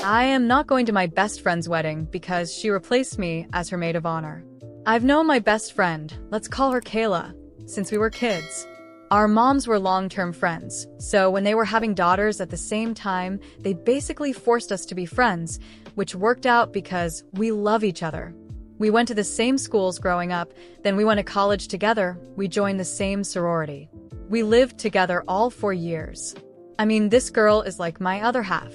I am not going to my best friend's wedding because she replaced me as her maid of honor. I've known my best friend, let's call her Kayla, since we were kids. Our moms were long-term friends, so when they were having daughters at the same time, they basically forced us to be friends, which worked out because we love each other. We went to the same schools growing up, then we went to college together, we joined the same sorority. We lived together all 4 years. I mean, this girl is like my other half.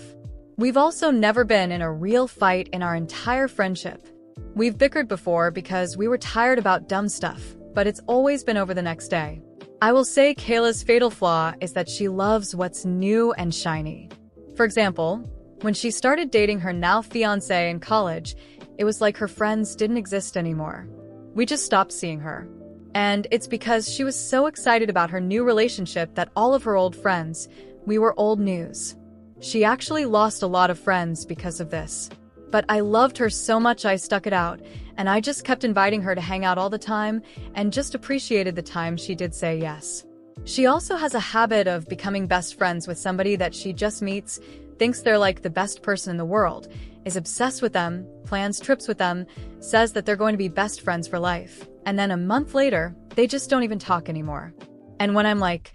We've also never been in a real fight in our entire friendship. We've bickered before because we were tired about dumb stuff, but it's always been over the next day. I will say Kayla's fatal flaw is that she loves what's new and shiny. For example, when she started dating her now fiancé in college, it was like her friends didn't exist anymore. We just stopped seeing her. And it's because she was so excited about her new relationship that all of her old friends, we were old news. She actually lost a lot of friends because of this. But I loved her so much I stuck it out, and I just kept inviting her to hang out all the time and just appreciated the time she did say yes. She also has a habit of becoming best friends with somebody that she just meets, thinks they're like the best person in the world, is obsessed with them, plans trips with them, says that they're going to be best friends for life, and then a month later, they just don't even talk anymore. And when I'm like,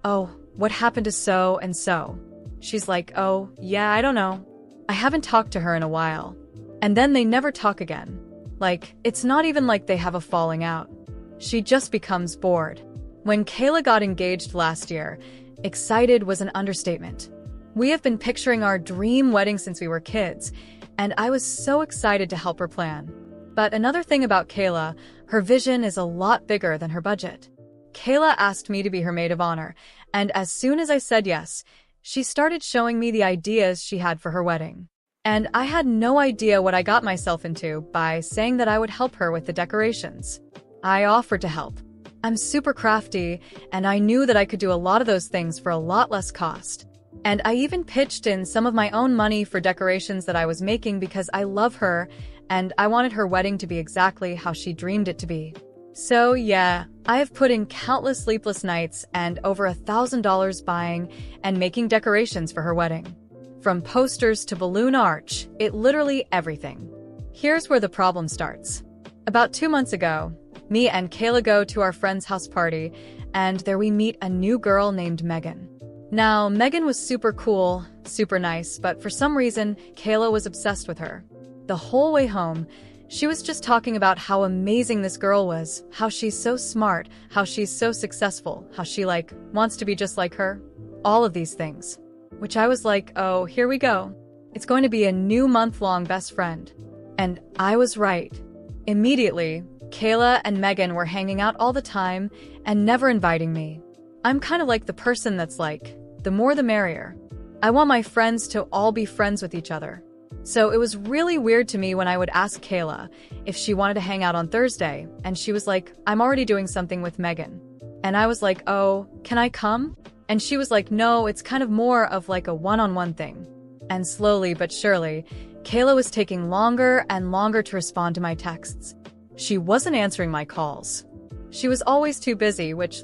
oh, what happened to so and so? She's like, oh, yeah, I don't know. I haven't talked to her in a while. And then they never talk again. Like, it's not even like they have a falling out. She just becomes bored. When Kayla got engaged last year, excited was an understatement. We have been picturing our dream wedding since we were kids, and I was so excited to help her plan. But another thing about Kayla, her vision is a lot bigger than her budget. Kayla asked me to be her maid of honor, and as soon as I said yes, she started showing me the ideas she had for her wedding. And I had no idea what I got myself into by saying that I would help her with the decorations. I offered to help. I'm super crafty, and I knew that I could do a lot of those things for a lot less cost. And I even pitched in some of my own money for decorations that I was making because I love her, and I wanted her wedding to be exactly how she dreamed it to be. So yeah, I have put in countless sleepless nights and over $1,000 buying and making decorations for her wedding. From posters to balloon arch, literally everything. Here's where the problem starts. About 2 months ago, me and Kayla go to our friend's house party, and there we meet a new girl named Megan. Now, Megan was super cool, super nice, but for some reason, Kayla was obsessed with her. The whole way home, she was just talking about how amazing this girl was, how she's so smart, how she's so successful, how she, wants to be just like her. All of these things. Which I was like, oh, here we go. It's going to be a new month-long best friend. And I was right. Immediately, Kayla and Megan were hanging out all the time and never inviting me. I'm kind of like the person that's like, the more the merrier. I want my friends to all be friends with each other. So it was really weird to me when I would ask Kayla if she wanted to hang out on Thursday, and she was like, I'm already doing something with Megan. And I was like, oh, can I come? And she was like, no, it's kind of more of like a one-on-one thing. And slowly but surely, Kayla was taking longer and longer to respond to my texts. She wasn't answering my calls. She was always too busy, which,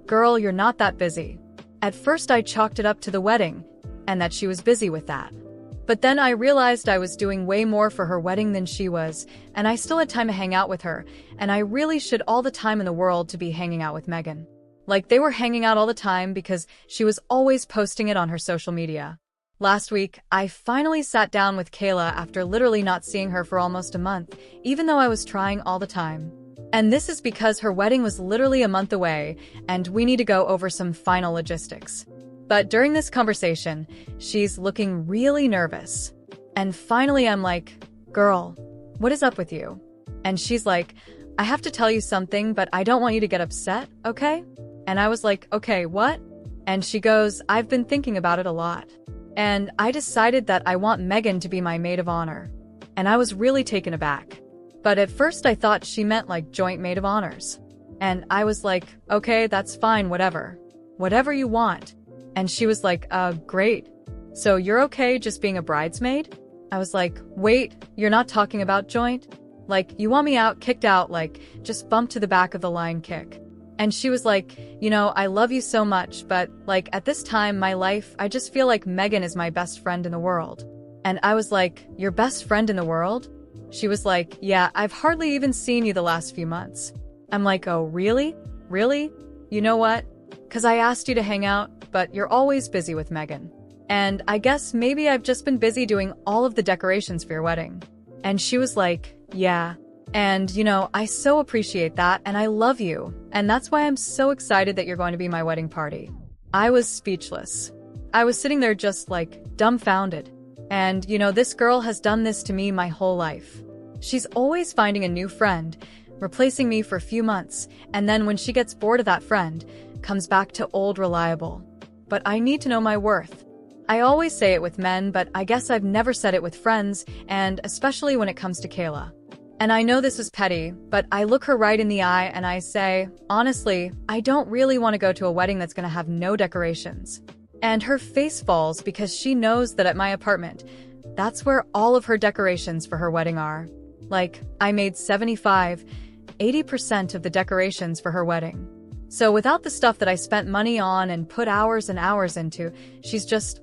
girl, you're not that busy. At first I chalked it up to the wedding, and that she was busy with that. But then I realized I was doing way more for her wedding than she was, and I still had time to hang out with her, and I really should all the time in the world to be hanging out with Megan. They were hanging out all the time because she was always posting it on her social media. Last week, I finally sat down with Kayla after literally not seeing her for almost a month, even though I was trying all the time. And this is because her wedding was literally a month away, and we need to go over some final logistics. But during this conversation, she's looking really nervous. And finally I'm like, girl, what is up with you? And she's like, I have to tell you something, but I don't want you to get upset, okay? And I was like, okay, what? And she goes, I've been thinking about it a lot. And I decided that I want Megan to be my maid of honor. And I was really taken aback. But at first I thought she meant joint maid of honors. And I was like, okay, that's fine, whatever. Whatever you want. And she was like, great. So you're okay just being a bridesmaid? I was like, wait, you're not talking about joint? You want me out, kicked out, just bumped to the back of the line kick. And she was like, I love you so much, but, at this time, my life, I just feel like Megan is my best friend in the world. And I was like, your best friend in the world? She was like, yeah, I've hardly even seen you the last few months. I'm like, oh, really? Really? You know what? 'Cause I asked you to hang out, but you're always busy with Megan. And I guess maybe I've just been busy doing all of the decorations for your wedding. And she was like, yeah. And, I so appreciate that, and I love you. And that's why I'm so excited that you're going to be my wedding party. I was speechless. I was sitting there just dumbfounded. And, this girl has done this to me my whole life. She's always finding a new friend, replacing me for a few months, and then when she gets bored of that friend, comes back to old reliable. But I need to know my worth. I always say it with men, but I guess I've never said it with friends, and especially when it comes to Kayla. And I know this is petty, but I look her right in the eye and I say, honestly, I don't really want to go to a wedding that's going to have no decorations. And her face falls because she knows that at my apartment, that's where all of her decorations for her wedding are. I made 80% of the decorations for her wedding. So without the stuff that I spent money on and put hours and hours into, she's just,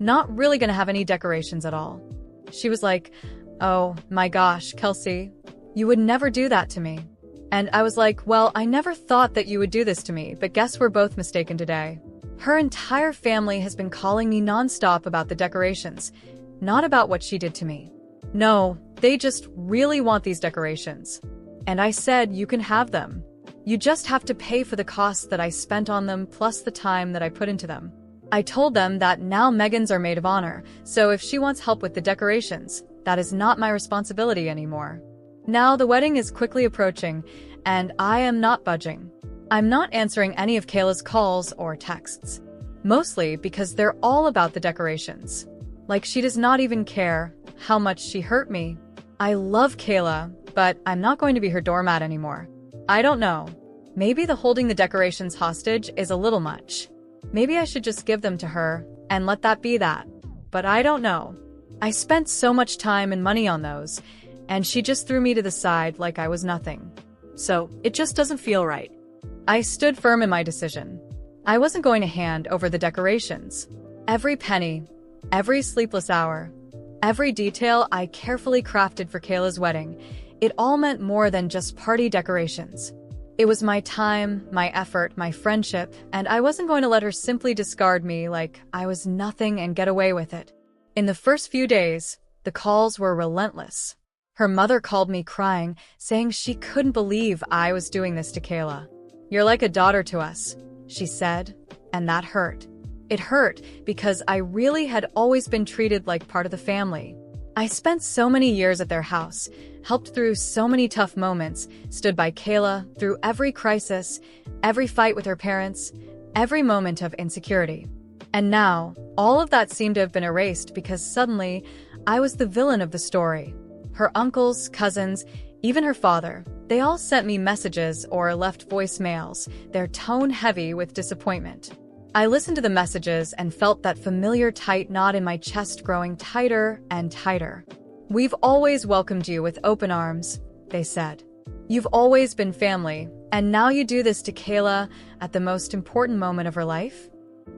not really gonna have any decorations at all. She was like, oh my gosh, Kelsey, you would never do that to me. And I was like, well, I never thought that you would do this to me, but guess we're both mistaken today. Her entire family has been calling me nonstop about the decorations, not about what she did to me. No, they just really want these decorations. And I said, you can have them. You just have to pay for the costs that I spent on them plus the time that I put into them. I told them that now Megan's our maid of honor, so if she wants help with the decorations, that is not my responsibility anymore. Now the wedding is quickly approaching, and I am not budging. I'm not answering any of Kayla's calls or texts. Mostly because they're all about the decorations. She does not even care how much she hurt me. I love Kayla, but I'm not going to be her doormat anymore. I don't know. Maybe the holding the decorations hostage is a little much. Maybe I should just give them to her and let that be that. But I don't know. I spent so much time and money on those, and she just threw me to the side like I was nothing. So it just doesn't feel right. I stood firm in my decision. I wasn't going to hand over the decorations. Every penny, every sleepless hour, every detail I carefully crafted for Kayla's wedding, it all meant more than just party decorations. It was my time, my effort, my friendship, and I wasn't going to let her simply discard me like I was nothing and get away with it. In the first few days, the calls were relentless. Her mother called me crying, saying she couldn't believe I was doing this to Kayla. You're like a daughter to us, she said, and that hurt. It hurt because I really had always been treated like part of the family. I spent so many years at their house, helped through so many tough moments, stood by Kayla through every crisis, every fight with her parents, every moment of insecurity. And now, all of that seemed to have been erased because suddenly, I was the villain of the story. Her uncles, cousins, even her father, they all sent me messages or left voicemails, their tone heavy with disappointment. I listened to the messages and felt that familiar tight knot in my chest growing tighter and tighter. We've always welcomed you with open arms, they said. You've always been family, and now you do this to Kayla at the most important moment of her life?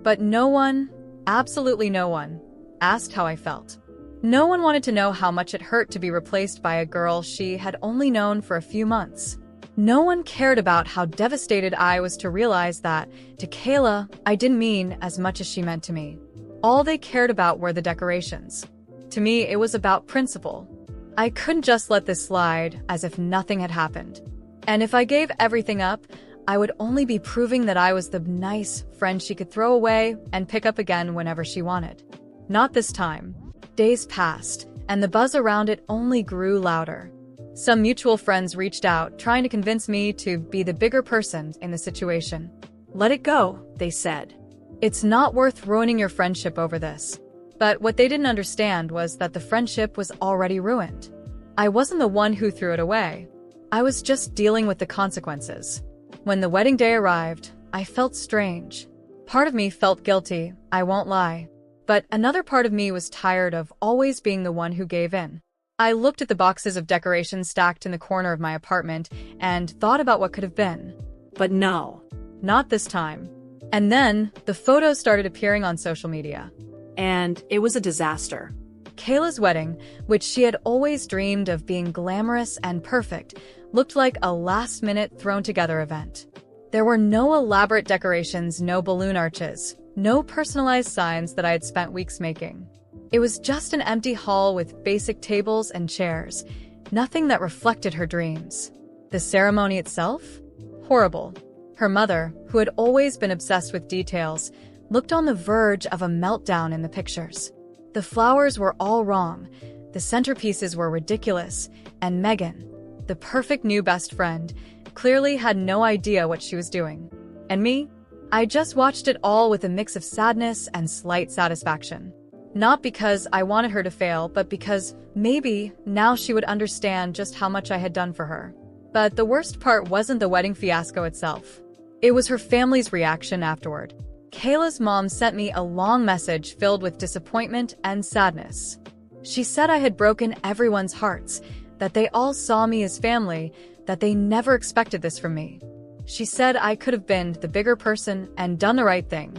But no one, absolutely no one, asked how I felt. No one wanted to know how much it hurt to be replaced by a girl she had only known for a few months. No one cared about how devastated I was to realize that, to Kayla, I didn't mean as much as she meant to me. All they cared about were the decorations. To me, it was about principle. I couldn't just let this slide as if nothing had happened. And if I gave everything up, I would only be proving that I was the nice friend she could throw away and pick up again whenever she wanted. Not this time. Days passed, and the buzz around it only grew louder. Some mutual friends reached out, trying to convince me to be the bigger person in the situation. Let it go, they said. It's not worth ruining your friendship over this. But what they didn't understand was that the friendship was already ruined. I wasn't the one who threw it away. I was just dealing with the consequences. When the wedding day arrived, I felt strange. Part of me felt guilty, I won't lie. But another part of me was tired of always being the one who gave in. I looked at the boxes of decorations stacked in the corner of my apartment and thought about what could have been. But no, not this time. And then the photos started appearing on social media. And it was a disaster. Kayla's wedding, which she had always dreamed of being glamorous and perfect, looked like a last-minute thrown-together event. There were no elaborate decorations, no balloon arches, no personalized signs that I had spent weeks making. It was just an empty hall with basic tables and chairs, nothing that reflected her dreams. The ceremony itself? Horrible. Her mother, who had always been obsessed with details, looked on the verge of a meltdown in the pictures. The flowers were all wrong, the centerpieces were ridiculous, and Megan, the perfect new best friend, clearly had no idea what she was doing. And me? I just watched it all with a mix of sadness and slight satisfaction. Not because I wanted her to fail, but because maybe now she would understand just how much I had done for her. But the worst part wasn't the wedding fiasco itself. It was her family's reaction afterward. Kayla's mom sent me a long message filled with disappointment and sadness. She said I had broken everyone's hearts, that they all saw me as family, that they never expected this from me. She said I could have been the bigger person and done the right thing.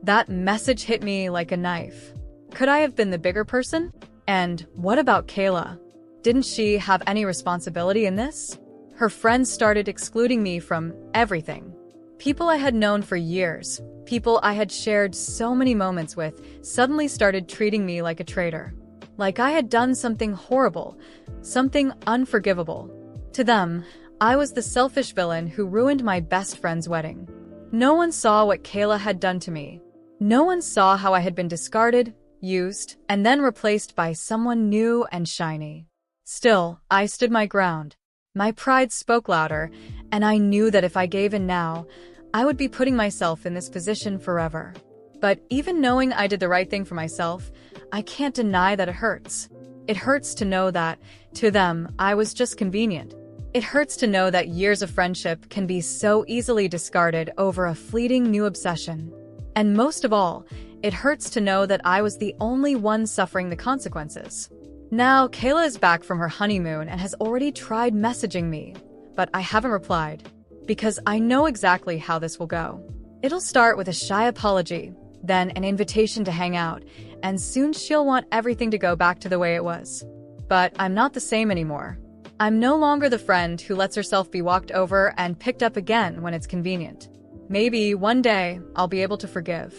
That message hit me like a knife. Could I have been the bigger person? And what about Kayla? Didn't she have any responsibility in this? Her friends started excluding me from everything. People I had known for years, people I had shared so many moments with, suddenly started treating me like a traitor. Like I had done something horrible, something unforgivable. To them, I was the selfish villain who ruined my best friend's wedding. No one saw what Kayla had done to me. No one saw how I had been discarded, used, and then replaced by someone new and shiny. Still, I stood my ground. My pride spoke louder, and I knew that if I gave in now, I would be putting myself in this position forever. But even knowing I did the right thing for myself, I can't deny that it hurts. It hurts to know that, to them, I was just convenient. It hurts to know that years of friendship can be so easily discarded over a fleeting new obsession. And most of all, it hurts to know that I was the only one suffering the consequences. Now, Kayla is back from her honeymoon and has already tried messaging me, but I haven't replied, because I know exactly how this will go. It'll start with a shy apology, then an invitation to hang out, and soon she'll want everything to go back to the way it was. But I'm not the same anymore. I'm no longer the friend who lets herself be walked over and picked up again when it's convenient. Maybe one day I'll be able to forgive.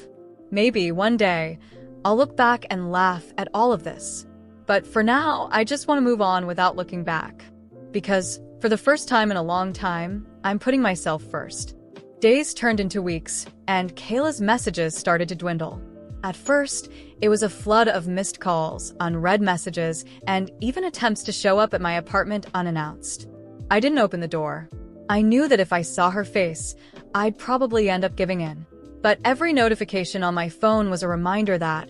Maybe one day I'll look back and laugh at all of this. But for now, I just want to move on without looking back. Because, for the first time in a long time, I'm putting myself first. Days turned into weeks, and Kayla's messages started to dwindle. At first, it was a flood of missed calls, unread messages, and even attempts to show up at my apartment unannounced. I didn't open the door. I knew that if I saw her face, I'd probably end up giving in. But every notification on my phone was a reminder that,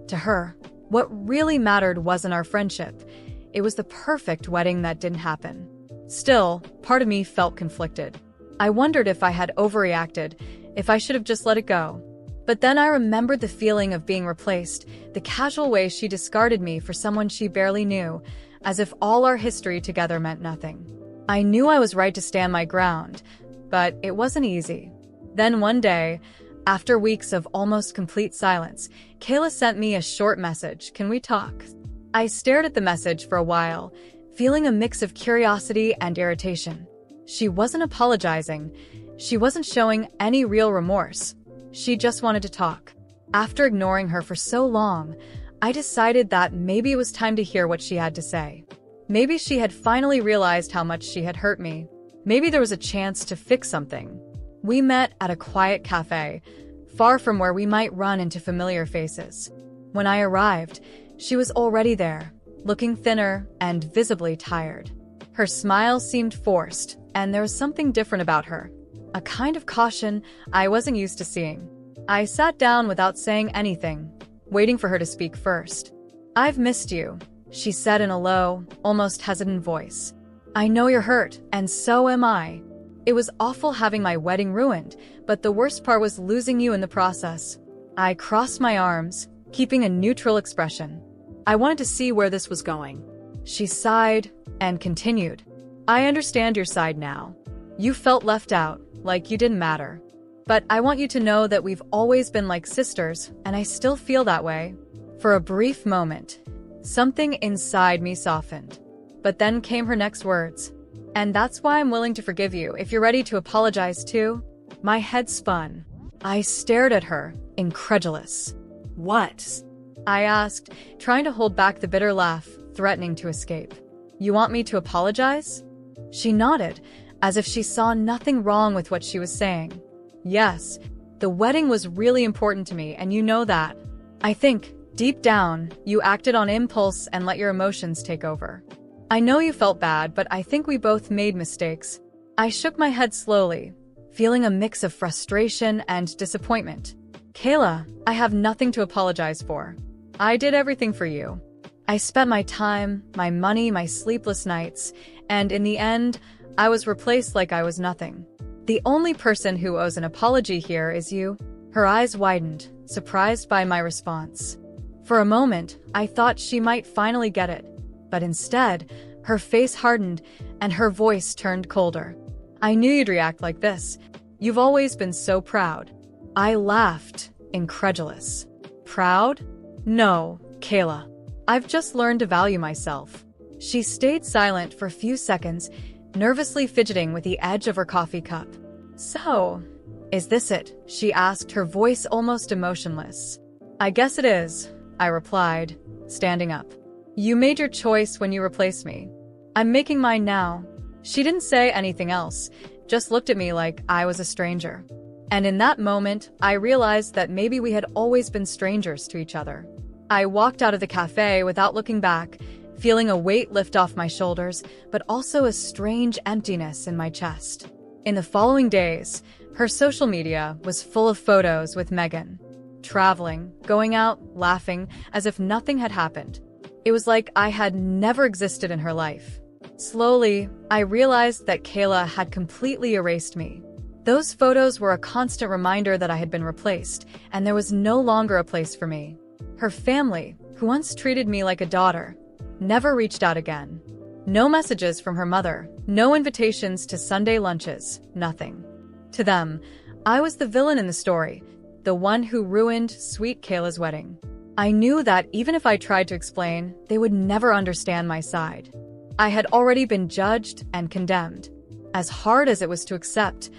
to her, what really mattered wasn't our friendship. It was the perfect wedding that didn't happen. Still, part of me felt conflicted. I wondered if I had overreacted, if I should have just let it go. But then I remembered the feeling of being replaced, the casual way she discarded me for someone she barely knew, as if all our history together meant nothing. I knew I was right to stand my ground, but it wasn't easy. Then one day, after weeks of almost complete silence, Kayla sent me a short message. "Can we talk?" I stared at the message for a while, feeling a mix of curiosity and irritation. She wasn't apologizing. She wasn't showing any real remorse. She just wanted to talk. After ignoring her for so long, I decided that maybe it was time to hear what she had to say. Maybe she had finally realized how much she had hurt me. Maybe there was a chance to fix something. We met at a quiet cafe, far from where we might run into familiar faces. When I arrived, she was already there, looking thinner and visibly tired. Her smile seemed forced, and there was something different about her, a kind of caution I wasn't used to seeing. I sat down without saying anything, waiting for her to speak first. "I've missed you," she said in a low, almost hesitant voice. "I know you're hurt, and so am I. It was awful having my wedding ruined, but the worst part was losing you in the process." I crossed my arms, keeping a neutral expression. "I wanted to see where this was going." She sighed and continued. "I understand your side now. You felt left out, like you didn't matter. But I want you to know that we've always been like sisters, and I still feel that way." For a brief moment, Something inside me softened. But then came her next words. And that's why I'm willing to forgive you if you're ready to apologize too. My head spun. I stared at her, incredulous. What? I asked, trying to hold back the bitter laugh, threatening to escape. You want me to apologize? She nodded, as if she saw nothing wrong with what she was saying. Yes, the wedding was really important to me, and you know that. I think, deep down, you acted on impulse and let your emotions take over. I know you felt bad, but I think we both made mistakes. I shook my head slowly, feeling a mix of frustration and disappointment. Kayla, I have nothing to apologize for. I did everything for you. I spent my time, my money, my sleepless nights, and in the end, I was replaced like I was nothing. The only person who owes an apology here is you. Her eyes widened, surprised by my response. For a moment, I thought she might finally get it, but instead, her face hardened and her voice turned colder. I knew you'd react like this. You've always been so proud. I laughed, incredulous. Proud? No, Kayla. I've just learned to value myself. She stayed silent for a few seconds, nervously fidgeting with the edge of her coffee cup. So, is this it? She asked, her voice almost emotionless. I guess it is, I replied, standing up. You made your choice when you replaced me. I'm making mine now. She didn't say anything else, just looked at me like I was a stranger. And in that moment, I realized that maybe we had always been strangers to each other. I walked out of the cafe without looking back, feeling a weight lift off my shoulders, but also a strange emptiness in my chest. In the following days, her social media was full of photos with Megan. Traveling, going out, laughing, as if nothing had happened. It was like I had never existed in her life. Slowly, I realized that Kayla had completely erased me. Those photos were a constant reminder that I had been replaced, and there was no longer a place for me. Her family, who once treated me like a daughter, never reached out again. No messages from her mother, no invitations to Sunday lunches, nothing. To them, I was the villain in the story, the one who ruined sweet Kayla's wedding. I knew that even if I tried to explain, they would never understand my side. I had already been judged and condemned. As hard as it was to accept,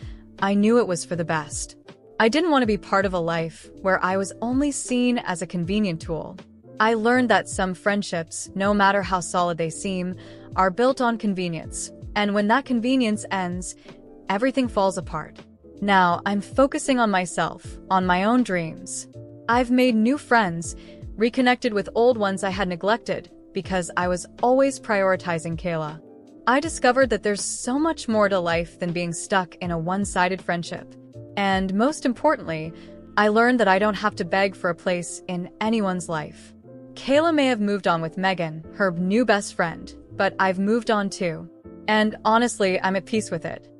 I knew it was for the best. I didn't want to be part of a life where I was only seen as a convenient tool. I learned that some friendships, no matter how solid they seem, are built on convenience. And when that convenience ends, everything falls apart. Now, I'm focusing on myself, on my own dreams. I've made new friends, reconnected with old ones I had neglected, because I was always prioritizing Kayla. I discovered that there's so much more to life than being stuck in a one-sided friendship. And most importantly, I learned that I don't have to beg for a place in anyone's life. Kayla may have moved on with Megan, her new best friend, but I've moved on too. And honestly, I'm at peace with it.